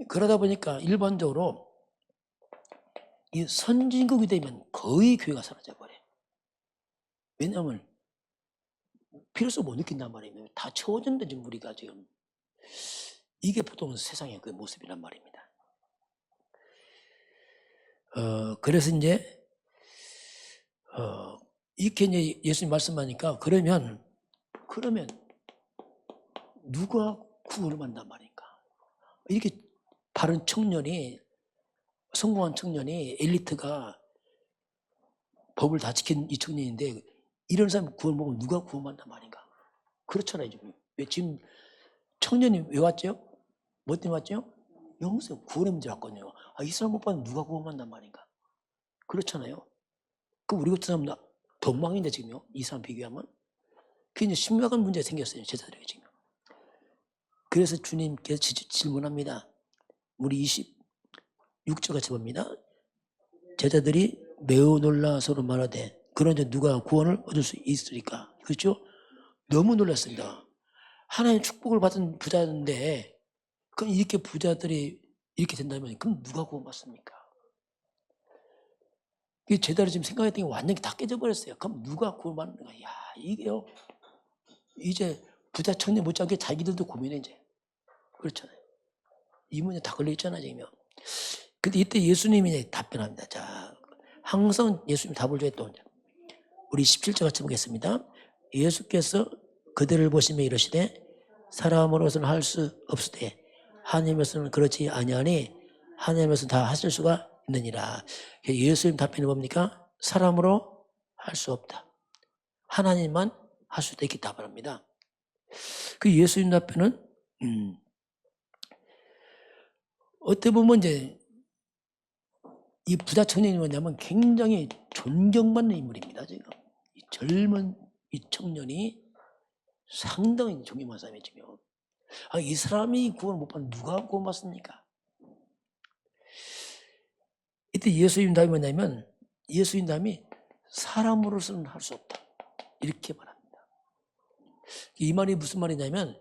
그러다 보니까 일반적으로 이 선진국이 되면 거의 교회가 사라져 버려요. 왜냐하면 필요성 못 느낀단 말이에요. 다 채워졌는데 지금 우리가 지금. 이게 보통 세상의 그 모습이란 말입니다. 그래서 이제 이렇게 이제 예수님 말씀하니까 그러면 누가 구원을 받는단 말인가? 이렇게 바른 청년이, 성공한 청년이, 엘리트가 법을 다 지킨 이 청년인데 이런 사람 구원 먹으면 누가 구원받는단 말인가? 그렇잖아요. 지금 청년이 왜 왔죠? 뭐 때문에 왔죠? 영생 구원의 문제 왔거든요. 이 사람 못 받으면 누가 구원받는단 말인가? 그렇잖아요. 그럼 우리 같은 사람은 덕망인데 지금요. 이 사람 비교하면. 그게 이제 심각한 문제가 생겼어요. 제자들에게 지금. 그래서 주님께서 질문합니다. 우리 26절 같이 봅니다. 제자들이 매우 놀라 서로 말하되 그런데 누가 구원을 얻을 수 있으리까? 그렇죠? 너무 놀랐습니다. 하나님의 축복을 받은 부자인데 그럼 이렇게 부자들이 이렇게 된다면 그럼 누가 구원받습니까? 제자들이 지금 생각했던 게 완전히 다 깨져버렸어요. 그럼 누가 구원받는가? 이게요. 이제 부자 청년 못지않게 자기들도 고민해 이제. 그렇잖아요. 이 문제 다 걸려있잖아요, 지금. 근데 이때 예수님이 답변합니다. 자, 항상 예수님 답을 줘야 또. 우리 17절 같이 보겠습니다. 예수께서 그들을 보시며 이르시되 사람으로서는 할 수 없으되 하나님으로서는 그렇지 아니하니 하나님으로서는 다 하실 수가 있느니라. 예수님 답변이 뭡니까? 사람으로 할 수 없다. 하나님만 할 수 있다. 답합니다. 그 예수님 답변은 어떻게 보면 이제 이 부자 청년이 뭐냐면 굉장히 존경받는 인물입니다. 지금 이 젊은 이 청년이 상당히 존경받는 사람이에요. 지금. 이 사람이 구원 못 받는 누가 구원 받습니까? 이때 예수님 답이 뭐냐면 예수님 답이 사람으로서는 할 수 없다. 이렇게 말합니다. 이 말이 무슨 말이냐면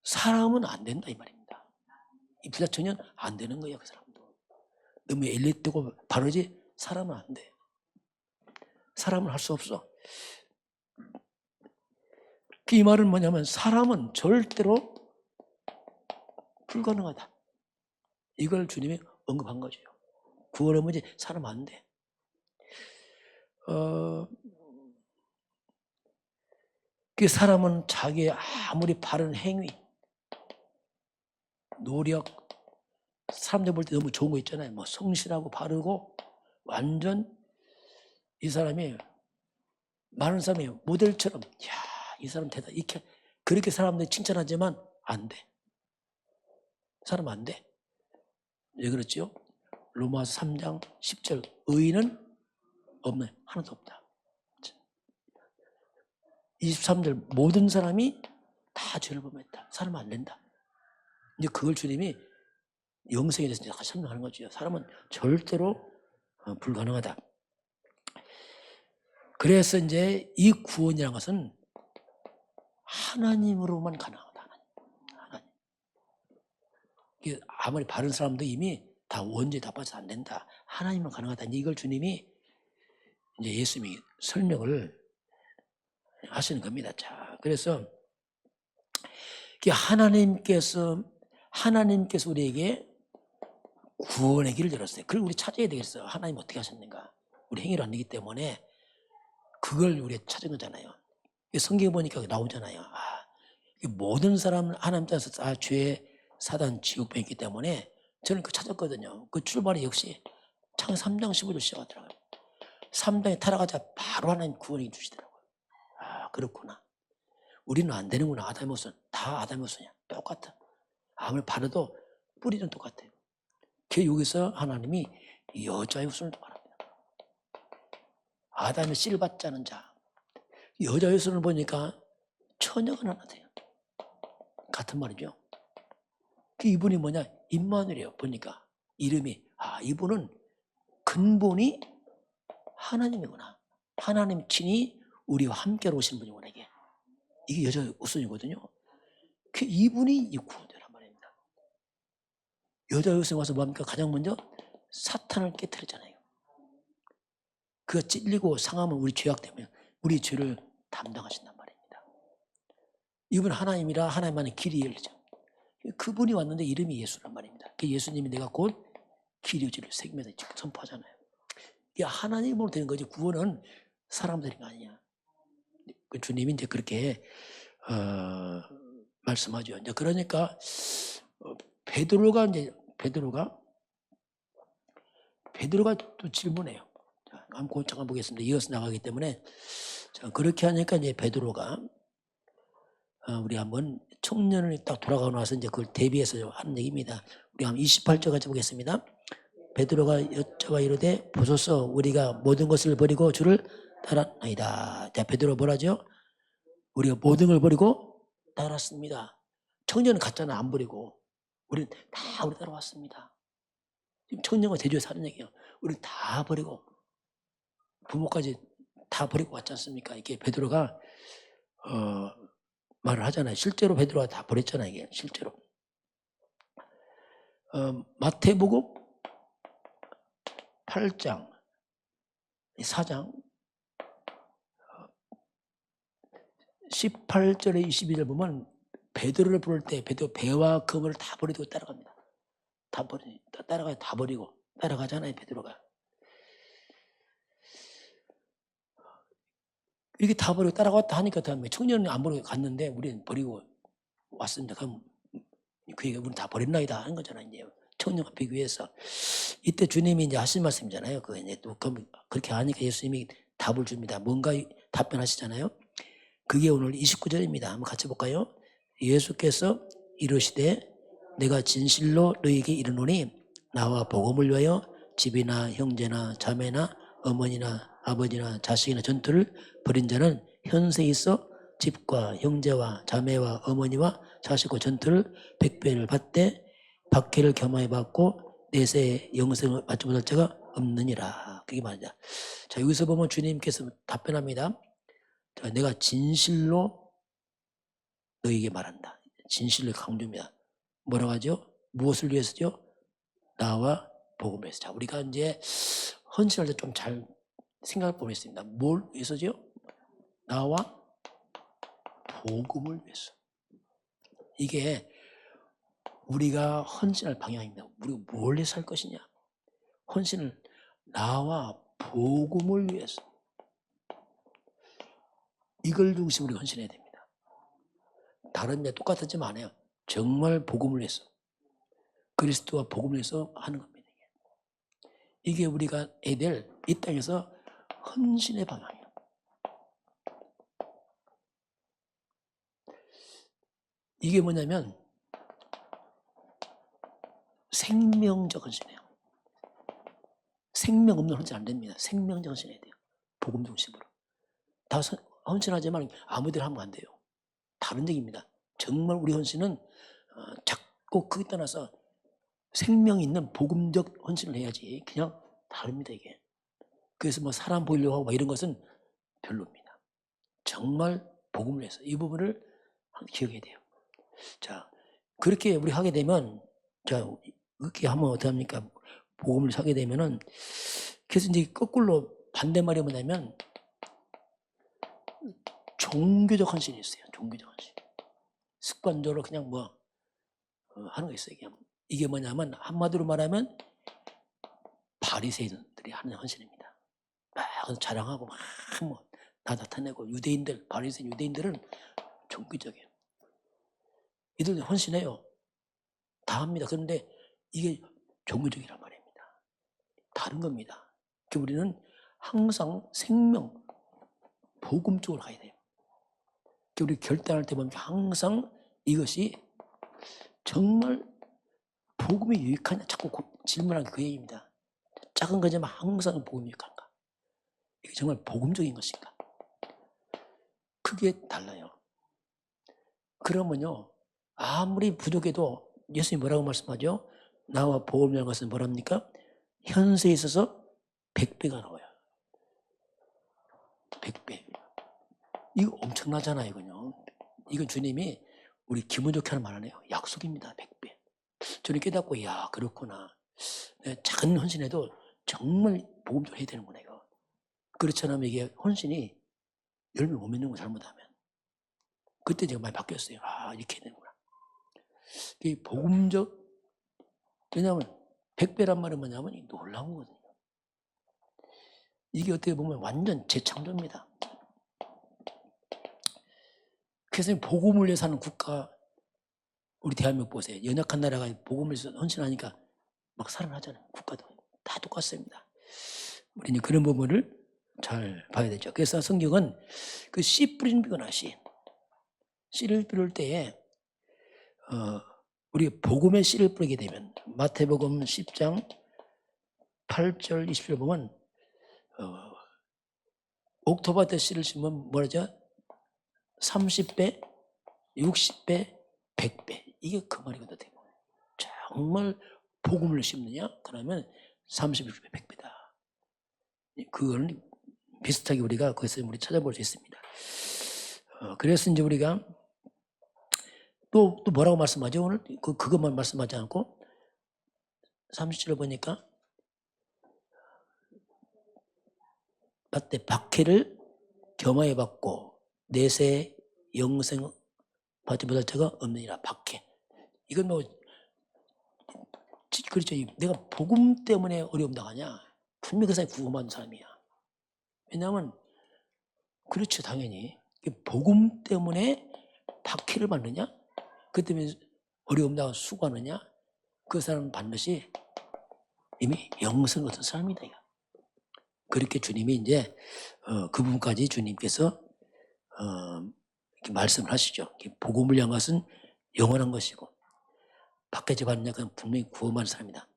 사람은 안 된다 이 말입니다. 이 부자 청년 안 되는 거예요. 그 사람도. 너무 엘리트고 바로지 사람은 안 돼. 사람은 할 수 없어. 이 말은 뭐냐면 사람은 절대로 불가능하다. 이걸 주님이 언급한 거죠. 구원의 문제, 사람 안 돼. 그 사람은 자기의 아무리 바른 행위, 노력, 사람들 볼 때 너무 좋은 거 있잖아요. 뭐 성실하고 바르고 완전 이 사람이 많은 사람이 모델처럼 야, 이 사람 대단 이렇게 그렇게 사람들이 칭찬하지만 안 돼. 사람 안 돼. 왜 그렇죠? 로마서 3장 10절 의인은 없네. 하나도 없다. 23절 모든 사람이 다 죄를 범했다. 사람 안 된다. 이제 그걸 주님이 영생에 대해서 다시 설명하는 거죠. 사람은 절대로 불가능하다. 그래서 이제 이 구원이라는 것은 하나님으로만 가능하다. 하나님. 이게 아무리 바른 사람도 이미 다 원죄에 다 빠져서 안 된다. 하나님으로 가능하다. 이걸 주님이 이제 예수님이 설명을 하시는 겁니다. 자, 그래서 하나님께서 우리에게 구원의 길을 열었어요. 그걸 우리 찾아야 되겠어요. 하나님 어떻게 하셨는가? 우리 행위로 안 되기 때문에 그걸 우리가 찾은 거잖아요. 성경에 보니까 나오잖아요. 모든 사람은 하나님 땅에서 다 죄, 사단, 지옥병이 있기 때문에 저는 그 찾았거든요. 그 출발이 역시 창세기 3장 15절 시작하더라고요. 3장에 타락하자 바로 하나님 구원해 주시더라고요. 그렇구나. 우리는 안 되는구나. 아담의 후손. 다 아담의 후손이야. 똑같아. 아무리 바르도 뿌리는 똑같아요. 여기서 하나님이 여자의 후손을 말합니다. 아담의 씨를 받지 않은 자. 여자의 후손을 보니까 처녀가 하나 돼요. 같은 말이죠. 이분이 뭐냐? 임마누엘이에요. 보니까 이름이 이분은 근본이 하나님이구나. 하나님 친히 우리와 함께 오신 분이구나. 이게 여자의 후손이거든요. 이분이 이 구원자란 말입니다. 여자의 후손 와서 뭡니까? 가장 먼저 사탄을 깨뜨리잖아요. 그가 찔리고 상하면 우리 죄악 때문에 우리 죄를 담당하신단 말입니다. 이분 하나님이라 하나님만의 길이 열리죠. 그분이 왔는데 이름이 예수란 말입니다. 예수님이 내가 곧 길이 진리요 생명이다 선포하잖아요. 이게 하나님으로 되는 거지 구원은 사람들이 아니야. 주님이 이제 그렇게 말씀하죠. 이제 그러니까 베드로가 또 질문해요. 자, 한번 잠깐 보겠습니다. 이어서 나가기 때문에 자, 그렇게 하니까 이제 베드로가 우리 한번 청년을 딱 돌아가고 나서 이제 그걸 대비해서 하는 얘기입니다. 우리 한번 28절 같이 보겠습니다. 베드로가 여쭤봐 이르되 보소서 우리가 모든 것을 버리고 주를 따랐나이다. 자, 베드로 뭐라죠? 우리가 모든 걸 버리고 따랐습니다. 청년은 갔잖아. 안 버리고. 우리는 다 우리 따라왔습니다. 지금 청년과 제주에 사는 얘기예요. 우리는 다 버리고 부모까지 다 버리고 왔지 않습니까? 이게 베드로가 말을 하잖아요. 실제로 베드로가 다 버렸잖아요. 이게 실제로. 마태복음 8장 4장 18절에 22절 보면 베드로를 부를 때 베드로 배와 그물을 다 버리고 따라갑니다. 다 버리고 따라가잖아요. 베드로가. 이렇게 다 버리고 따라갔다 하니까 다음에 청년은 안 버리고 갔는데 우리는 버리고 왔습니다. 그럼 그 얘기가 우리는 다 버렸나이다 하는 거잖아요. 이제 청년과 비교해서 이때 주님이 이제 하신 말씀이잖아요. 그 이제 또 그렇게 하니까 예수님이 답을 줍니다. 뭔가 답변하시잖아요. 그게 오늘 29절입니다. 한번 같이 볼까요? 예수께서 이르시되 내가 진실로 너희에게 이르노니 나와 복음을 위하여 집이나 형제나 자매나 어머니나 아버지나 자식이나 전투를 벌인 자는 현세에 있어 집과 형제와 자매와 어머니와 자식과 전투를 100배를 받되 박해를 겸하여 받고 내세에 영생을 받지 못할 자가 없느니라. 그게 말이다. 자, 여기서 보면 주님께서 답변합니다. 자, 내가 진실로 너에게 말한다. 진실로 강조입니다. 뭐라고 하죠? 무엇을 위해서죠? 나와 복음을 위해서. 자, 우리가 이제 헌신할 때 좀 잘 생각해 보겠습니다. 뭘 위해서죠? 나와 복음을 위해서. 이게 우리가 헌신할 방향입니다. 우리가 뭘 위해서 할 것이냐? 헌신을 나와 복음을 위해서. 이걸 중심으로 헌신해야 됩니다. 다른 데 똑같지만 안 해요. 정말 복음을 위해서. 그리스도와 복음을 위해서 하는 겁니다. 이게 우리가 해야 될 이 땅에서 헌신의 방향이에요. 이게 뭐냐면 생명적 헌신이에요. 생명 없는 헌신 안 됩니다. 생명적 헌신해야 돼요. 복음 중심으로. 다 헌신하지만 아무데나 하면 안 돼요. 다른 얘기입니다. 정말 우리 헌신은 자꾸 그에 떠나서 생명 있는 복음적 헌신을 해야지. 그냥 다릅니다, 이게. 그래서 뭐 사람 보이려고 하고 이런 것은 별로입니다. 정말 복음을 위해서 이 부분을 기억해야 돼요. 자, 그렇게 우리 하게 되면, 자, 그렇게 하면 어떡합니까? 복음을 하게 되면은, 그래서 이제 거꾸로 반대말이 뭐냐면, 종교적 헌신이 있어요. 종교적 헌신. 습관적으로 그냥 하는 거 있어요. 이게 뭐냐면, 한마디로 말하면, 바리새인들이 하는 헌신입니다. 막 자랑하고 막 다 나타내고 유대인들, 바리새인 유대인들은 종교적이에요. 이들 헌신해요. 다 합니다. 그런데 이게 종교적이란 말입니다. 다른 겁니다. 우리는 항상 생명, 복음 쪽으로 가야 돼요. 우리 결단할 때 보면 항상 이것이 정말 복음이 유익하냐 자꾸 질문하는 그 얘기입니다. 작은 거지만 항상 복음이 유익한가? 이게 정말 복음적인 것인가? 그게 달라요. 그러면요, 아무리 부족해도 예수님이 뭐라고 말씀하죠? 나와 복음이라는 것은 뭐랍니까? 현세에 있어서 100배가 나와요. 100배. 이거 엄청나잖아요, 이건요. 이건 주님이 우리 기분 좋게 하는 말 아니에요. 약속입니다, 100배. 저는 깨닫고, 야, 그렇구나. 작은 헌신에도 정말 복음적으로 해야 되는구나, 이거. 그렇지 않으면 이게 헌신이 열매 못 맺는 거 잘못하면. 그때 제가 많이 바뀌었어요. 아, 이렇게 해야 되는구나. 이 복음적, 왜냐하면 100배란 말은 뭐냐면 놀라운 거거든요. 이게 어떻게 보면 완전 재창조입니다. 그래서 복음을 위해서 사는 국가, 우리 대한민국 보세요. 연약한 나라가 복음을 위해서 헌신하니까 막 살아나잖아요. 국가도 다 똑같습니다. 우리는 그런 부분을 잘 봐야 되죠. 그래서 성경은 그 씨 뿌리는 비거나 씨를 뿌릴 때에 우리 복음의 씨를 뿌리게 되면 마태복음 10장 8절 20절 보면 옥토바트 씨를 심으면 뭐라죠? 30배, 60배, 100배. 이게 그 말이거든요. 정말 복음을 심느냐? 그러면 30, 60배, 100배다. 그걸 비슷하게 우리가 거기서 우리 찾아볼 수 있습니다. 그래서 이제 우리가 또 뭐라고 말씀하죠? 오늘 그것만 말씀하지 않고 30절을 보니까 밭에 박해를 겸하여 받고 내세 영생 받지 못할 자가 없느니라. 박해. 이건 그렇죠. 내가 복음 때문에 어려움 당하냐? 분명히 그 사람이 구원받은 사람이야. 왜냐하면 그렇죠. 당연히 복음 때문에 박해를 받느냐? 그 때문에 어려움 당하고 수고하느냐? 그 사람은 반드시 이미 영생 얻은 사람이다. 그렇게 주님이 이제 그 부분까지 주님께서 이렇게 말씀을 하시죠. 복음을 향한 것은 영원한 것이고 밖에서 받느냐 그건 분명히 구원받은 사람이다.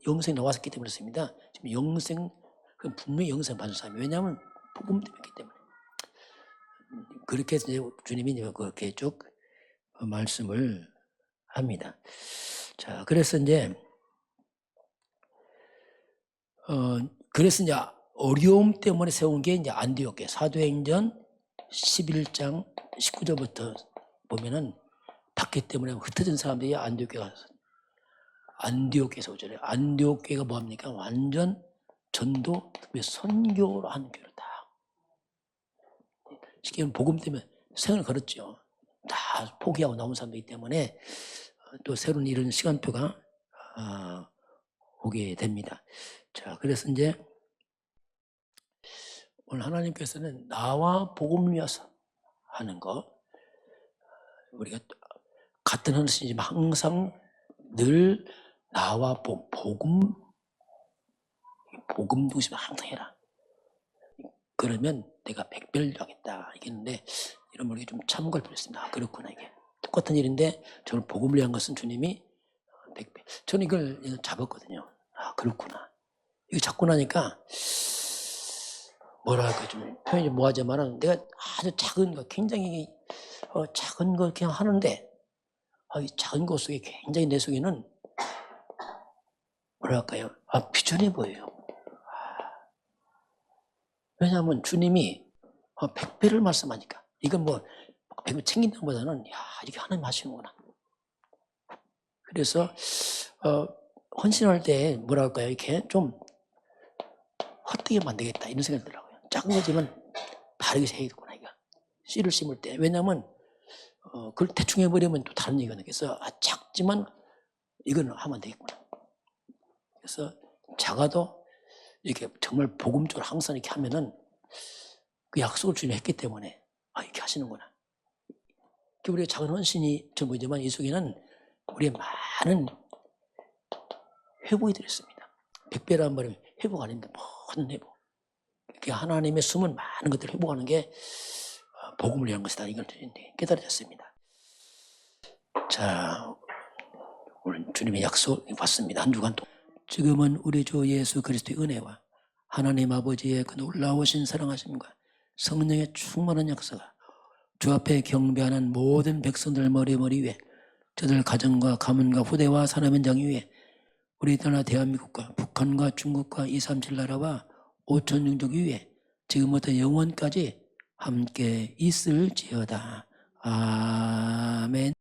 영생 나왔기 때문에 그렇습니다. 지금 영생 그건 분명히 영생 받은 사람이에요. 왜냐하면 복음 때문이기 때문에. 그렇게 해서 이제 주님이 이제 그렇게 쭉 말씀을 합니다. 자, 그래서 이제 어려움 때문에 세운 게 이제 안디옥 교회. 사도행전 11장 19절부터 보면은 박해 때문에 흩어진 사람들이 안디옥 교회에 가서 안디옥 교회에서 오잖아요. 안디옥 교회가 뭐합니까? 완전 전도, 특히 선교로 하는 교회다. 쉽게 말하면 복음 때문에 생을 걸었죠. 다 포기하고 나온 사람이기 때문에 또 새로운 이런 시간표가 오게 됩니다. 자, 그래서 이제 오늘 하나님께서는 나와 복음을 위해서 하는 거, 우리가 같은 하나님이지만 항상 늘 나와 복음 중심으로 항상 해라. 그러면 내가 100배를 하겠다. 이겠는데 이런 걸 좀 참고할 필요 있습니다. 그렇구나, 이게 똑같은 일인데 저는 복음을 위한 것은 주님이 100배. 저는 이걸 잡았거든요. 그렇구나. 이거 잡고 나니까 뭐랄까 좀 표현이 뭐하지만은 내가 아주 작은 거, 굉장히 작은 거 그냥 하는데 이 작은 것 속에 굉장히 내 속에는 뭐랄까요? 비전이 보여요. 왜냐하면 주님이 100배를 말씀하니까 이건 뭐 100배 챙긴다는 것보다는 이게 하나님 하시는구나. 그래서 헌신할 때 뭐랄까요? 이렇게 좀 헛되게 만들겠다 이런 생각이 들더라고요. 작은 거지만 바르게 해야겠구나 이거. 씨를 심을 때. 왜냐하면 그걸 대충 해버리면 또 다른 얘기가 나겠어. 작지만 이건 하면 되겠구나. 그래서 작아도 이렇게 정말 복음적으로 항상 이렇게 하면은 그 약속을 주님이 했기 때문에 이렇게 하시는구나. 우리가 작은 헌신이 전부이지만 이 속에는 우리의 많은 회복이 들었습니다. 100배라는 말은 회복 아닙니다. 모든 회복. 하나님의 숨은 많은 것들을 회복하는 게 복음을 위한 것이다. 이걸 깨달아졌습니다. 자, 오늘 주님의 약속 받습니다. 한 주간 동안. 지금은 우리 주 예수 그리스도의 은혜와 하나님 아버지의 그 놀라우신 사랑하심과 성령의 충만한 역사가 주 앞에 경배하는 모든 백성들 머리 위에, 저들 가정과 가문과 후대와 산업 현장 위에, 우리 나라 대한민국과 북한과 중국과 237 나라와 5천 종족 위에 지금부터 영원까지 함께 있을지어다. 아멘.